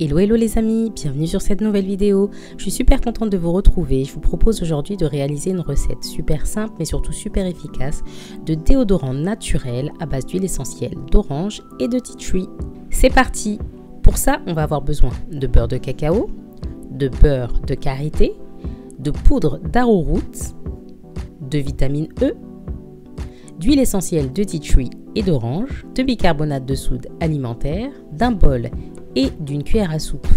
Hello hello les amis, bienvenue sur cette nouvelle vidéo. Je suis super contente de vous retrouver. Je vous propose aujourd'hui de réaliser une recette super simple mais surtout super efficace de déodorant naturel à base d'huile essentielle d'orange et de tea tree. C'est parti! Pour ça, on va avoir besoin de beurre de cacao, de beurre de karité, de poudre d'arrowroot, de vitamine E, d'huile essentielle de tea tree et d'orange, de bicarbonate de soude alimentaire, d'un bol et d'une cuillère à soupe.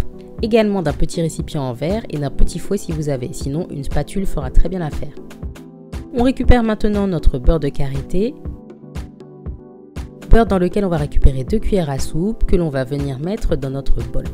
Également d'un petit récipient en verre et d'un petit fouet si vous avez, sinon une spatule fera très bien l'affaire. On récupère maintenant notre beurre de karité, beurre dans lequel on va récupérer 2 cuillères à soupe que l'on va venir mettre dans notre bol.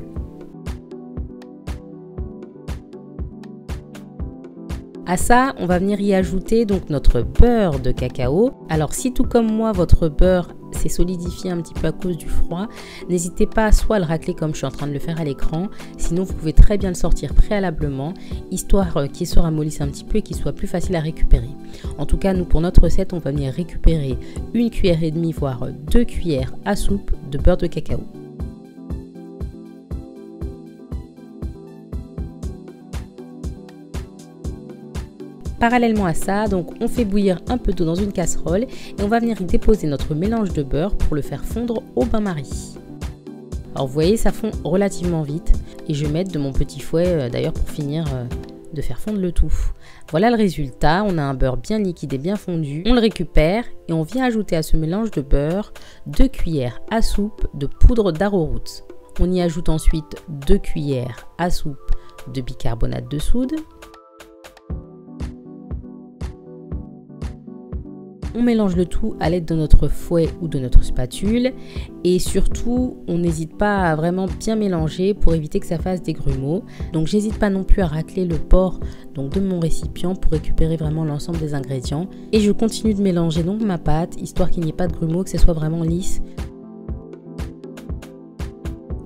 À ça, on va venir y ajouter donc notre beurre de cacao. Alors si tout comme moi, votre beurre s'est solidifié un petit peu à cause du froid, n'hésitez pas soit à le racler comme je suis en train de le faire à l'écran, sinon vous pouvez très bien le sortir préalablement, histoire qu'il se ramollisse un petit peu et qu'il soit plus facile à récupérer. En tout cas, nous pour notre recette, on va venir récupérer 1 cuillère et demie, voire 2 cuillères à soupe de beurre de cacao. Parallèlement à ça, donc on fait bouillir un peu d'eau dans une casserole et on va venir y déposer notre mélange de beurre pour le faire fondre au bain-marie. Alors vous voyez, ça fond relativement vite et je vais mettre de mon petit fouet d'ailleurs pour finir de faire fondre le tout. Voilà le résultat, on a un beurre bien liquide et bien fondu. On le récupère et on vient ajouter à ce mélange de beurre 2 cuillères à soupe de poudre d'arrowroot. On y ajoute ensuite 2 cuillères à soupe de bicarbonate de soude. On mélange le tout à l'aide de notre fouet ou de notre spatule et surtout on n'hésite pas à vraiment bien mélanger pour éviter que ça fasse des grumeaux. Donc j'hésite pas non plus à racler le bord donc de mon récipient pour récupérer vraiment l'ensemble des ingrédients. Et je continue de mélanger donc ma pâte histoire qu'il n'y ait pas de grumeaux, que ce soit vraiment lisse.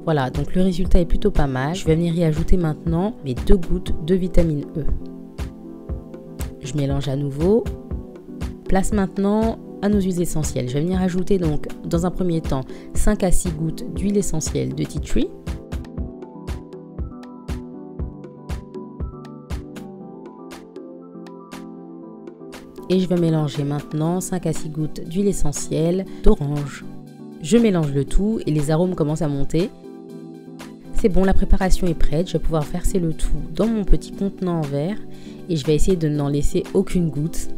Voilà, donc le résultat est plutôt pas mal. Je vais venir y ajouter maintenant mes 2 gouttes de vitamine E. Je mélange à nouveau. Place maintenant à nos huiles essentielles. Je vais venir ajouter donc dans un premier temps 5 à 6 gouttes d'huile essentielle de tea tree. Et je vais mélanger maintenant 5 à 6 gouttes d'huile essentielle d'orange. Je mélange le tout et les arômes commencent à monter. C'est bon, la préparation est prête. Je vais pouvoir verser le tout dans mon petit contenant en verre et je vais essayer de n'en laisser aucune goutte.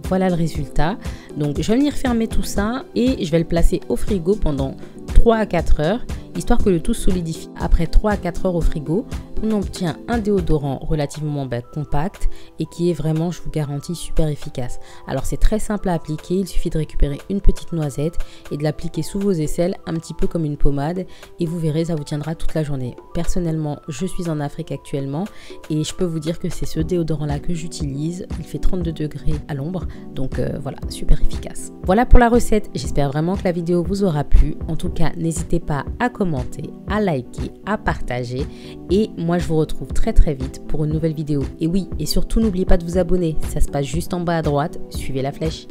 Voilà le résultat. Donc je vais venir fermer tout ça et je vais le placer au frigo pendant 3 à 4 heures, histoire que le tout solidifie. Après 3 à 4 heures au frigo, on obtient un déodorant relativement compact et qui est vraiment, je vous garantis, super efficace. Alors c'est très simple à appliquer, il suffit de récupérer une petite noisette et de l'appliquer sous vos aisselles, un petit peu comme une pommade et vous verrez, ça vous tiendra toute la journée. Personnellement, je suis en Afrique actuellement et je peux vous dire que c'est ce déodorant là que j'utilise. Il fait 32 degrés à l'ombre, donc voilà, super efficace. Voilà pour la recette, j'espère vraiment que la vidéo vous aura plu. En tout cas, n'hésitez pas à commenter, à liker, à partager et moi je vous retrouve très vite pour une nouvelle vidéo. Et oui, et surtout n'oubliez pas de vous abonner, ça se passe juste en bas à droite, suivez la flèche.